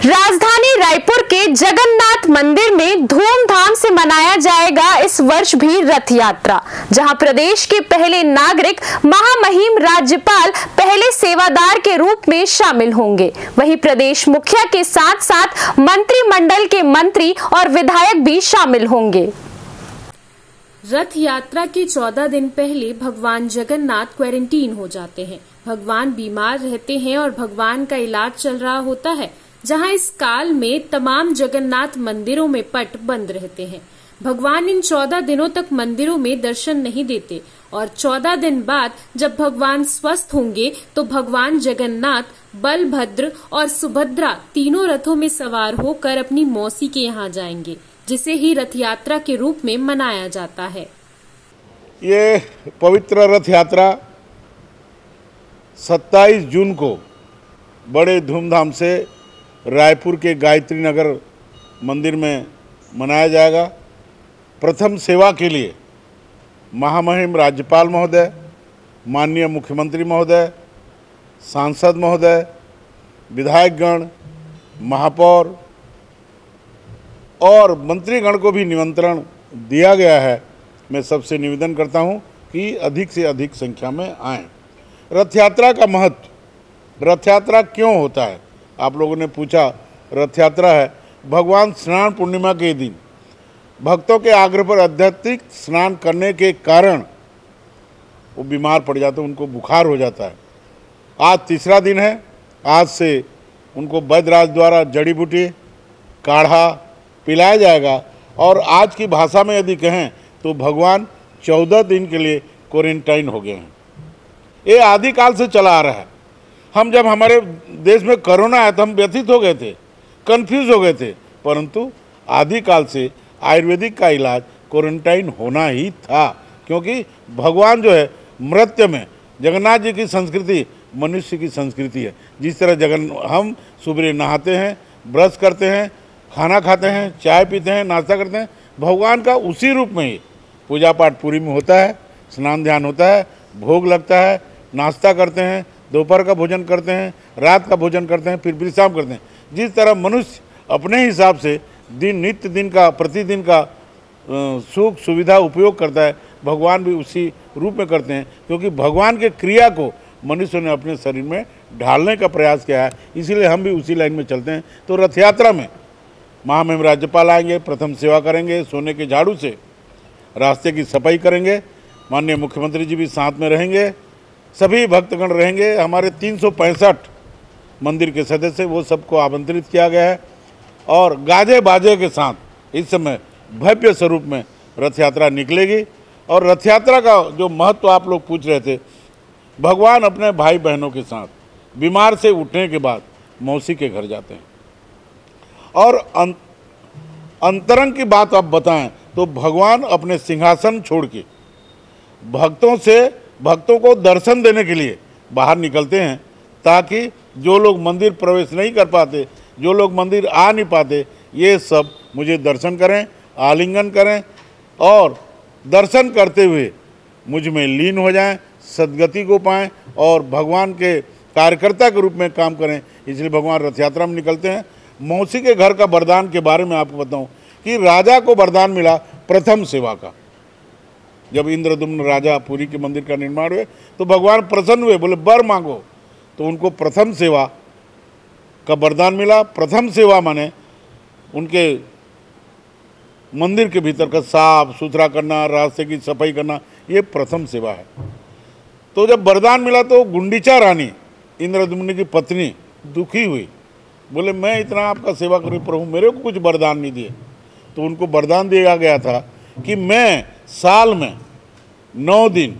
राजधानी रायपुर के जगन्नाथ मंदिर में धूमधाम से मनाया जाएगा इस वर्ष भी रथ यात्रा, जहां प्रदेश के पहले नागरिक महामहिम राज्यपाल पहले सेवादार के रूप में शामिल होंगे। वहीं प्रदेश मुखिया के साथ साथ मंत्रिमंडल के मंत्री और विधायक भी शामिल होंगे। रथ यात्रा के 14 दिन पहले भगवान जगन्नाथ क्वारंटीन हो जाते हैं। भगवान बीमार रहते हैं और भगवान का इलाज चल रहा होता है, जहां इस काल में तमाम जगन्नाथ मंदिरों में पट बंद रहते हैं। भगवान इन 14 दिनों तक मंदिरों में दर्शन नहीं देते और 14 दिन बाद जब भगवान स्वस्थ होंगे तो भगवान जगन्नाथ बलभद्र और सुभद्रा तीनों रथों में सवार होकर अपनी मौसी के यहाँ जाएंगे, जिसे ही रथ यात्रा के रूप में मनाया जाता है। ये पवित्र रथ यात्रा 27 जून को बड़े धूमधाम से रायपुर के गायत्री नगर मंदिर में मनाया जाएगा। प्रथम सेवा के लिए महामहिम राज्यपाल महोदय, माननीय मुख्यमंत्री महोदय, सांसद महोदय, विधायकगण, महापौर और मंत्रीगण को भी निमंत्रण दिया गया है। मैं सबसे निवेदन करता हूं कि अधिक से अधिक संख्या में आएं। रथ यात्रा का महत्व, रथ यात्रा क्यों होता है? आप लोगों ने पूछा। रथ यात्रा है भगवान स्नान पूर्णिमा के दिन भक्तों के आग्रह पर आध्यात्मिक स्नान करने के कारण वो बीमार पड़ जाते हैं, उनको बुखार हो जाता है। आज तीसरा दिन है। आज से उनको वैद्यराज द्वारा जड़ी बूटी काढ़ा पिलाया जाएगा और आज की भाषा में यदि कहें तो भगवान 14 दिन के लिए क्वारंटाइन हो गए हैं। ये आदिकाल से चला आ रहा है। हम जब हमारे देश में कोरोना आया तो हम व्यथित हो गए थे, कंफ्यूज हो गए थे, परंतु आदिकाल से आयुर्वेदिक का इलाज क्वारंटाइन होना ही था, क्योंकि भगवान जो है मृत्यु में जगन्नाथ जी की संस्कृति मनुष्य की संस्कृति है। जिस तरह हम सुबह नहाते हैं, ब्रश करते हैं, खाना खाते हैं, चाय पीते हैं, नाश्ता करते हैं, भगवान का उसी रूप में ही पूजा पाठ पूरी में होता है, स्नान ध्यान होता है, भोग लगता है, नाश्ता करते हैं, दोपहर का भोजन करते हैं, रात का भोजन करते हैं, फिर विश्राम करते हैं। जिस तरह मनुष्य अपने हिसाब से नित्य दिन का प्रतिदिन का सुख सुविधा उपयोग करता है, भगवान भी उसी रूप में करते हैं, क्योंकि भगवान के क्रिया को मनुष्य ने अपने शरीर में ढालने का प्रयास किया है। इसीलिए हम भी उसी लाइन में चलते हैं। तो रथ यात्रा में महामहिम राज्यपाल आएंगे, प्रथम सेवा करेंगे, सोने के झाड़ू से रास्ते की सफाई करेंगे, माननीय मुख्यमंत्री जी भी साथ में रहेंगे, सभी भक्तगण रहेंगे। हमारे 365 मंदिर के सदस्य, वो सबको आमंत्रित किया गया है और गाजे बाजे के साथ इस समय भव्य स्वरूप में रथ यात्रा निकलेगी। और रथ यात्रा का जो महत्व आप लोग पूछ रहे थे, भगवान अपने भाई बहनों के साथ बीमार से उठने के बाद मौसी के घर जाते हैं और अंतरंग की बात आप बताएं तो भगवान अपने सिंहासन छोड़ के भक्तों को दर्शन देने के लिए बाहर निकलते हैं, ताकि जो लोग मंदिर प्रवेश नहीं कर पाते, जो लोग मंदिर आ नहीं पाते, ये सब मुझे दर्शन करें, आलिंगन करें और दर्शन करते हुए मुझ में लीन हो जाएं, सद्गति को पाएं और भगवान के कार्यकर्ता के रूप में काम करें। इसलिए भगवान रथ यात्रा में निकलते हैं। मौसी के घर का वरदान के बारे में आपको बताऊं कि राजा को वरदान मिला प्रथम सेवा का। जब इंद्रदुम्न राजा पुरी के मंदिर का निर्माण हुए तो भगवान प्रसन्न हुए, बोले वर मांगो, तो उनको प्रथम सेवा का वरदान मिला। प्रथम सेवा माने उनके मंदिर के भीतर का साफ सुथरा करना, रास्ते की सफाई करना, ये प्रथम सेवा है। तो जब वरदान मिला तो गुंडीचा रानी इंद्रदुम्न की पत्नी दुखी हुई, बोले मैं इतना आपका सेवा करूँ, प्रभु मेरे को कुछ वरदान नहीं दिए। तो उनको वरदान दिया गया था कि मैं साल में 9 दिन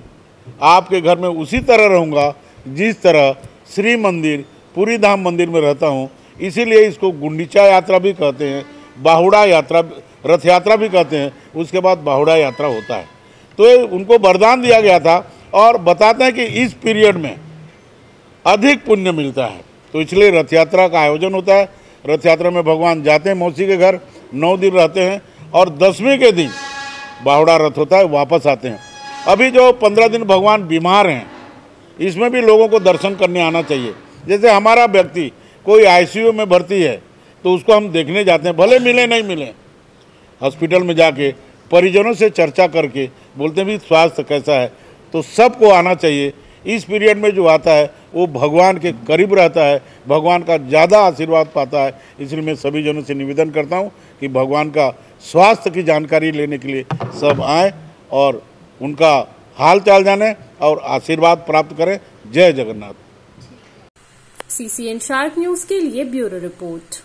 आपके घर में उसी तरह रहूँगा जिस तरह श्री मंदिर पुरी धाम मंदिर में रहता हूँ। इसीलिए इसको गुंडीचा यात्रा भी कहते हैं, बाहुड़ा यात्रा, रथ यात्रा भी कहते हैं। उसके बाद बाहुड़ा यात्रा होता है। तो उनको वरदान दिया गया था और बताते हैं कि इस पीरियड में अधिक पुण्य मिलता है, तो इसलिए रथ यात्रा का आयोजन होता है। रथ यात्रा में भगवान जाते हैं मौसी के घर, 9 दिन रहते हैं और 10वें के दिन बाहुड़ा रथ होता है, वापस आते हैं। अभी जो 15 दिन भगवान बीमार हैं, इसमें भी लोगों को दर्शन करने आना चाहिए। जैसे हमारा व्यक्ति कोई आईसीयू में भर्ती है तो उसको हम देखने जाते हैं, भले मिले नहीं मिले, हॉस्पिटल में जाके परिजनों से चर्चा करके बोलते हैं भी स्वास्थ्य कैसा है। तो सबको आना चाहिए। इस पीरियड में जो आता है वो भगवान के करीब रहता है, भगवान का ज़्यादा आशीर्वाद पाता है। इसलिए मैं सभी जनों से निवेदन करता हूँ कि भगवान का स्वास्थ्य की जानकारी लेने के लिए सब आएँ और उनका हाल चाल जाने और आशीर्वाद प्राप्त करें। जय जगन्नाथ। CCN शार्प न्यूज के लिए ब्यूरो रिपोर्ट।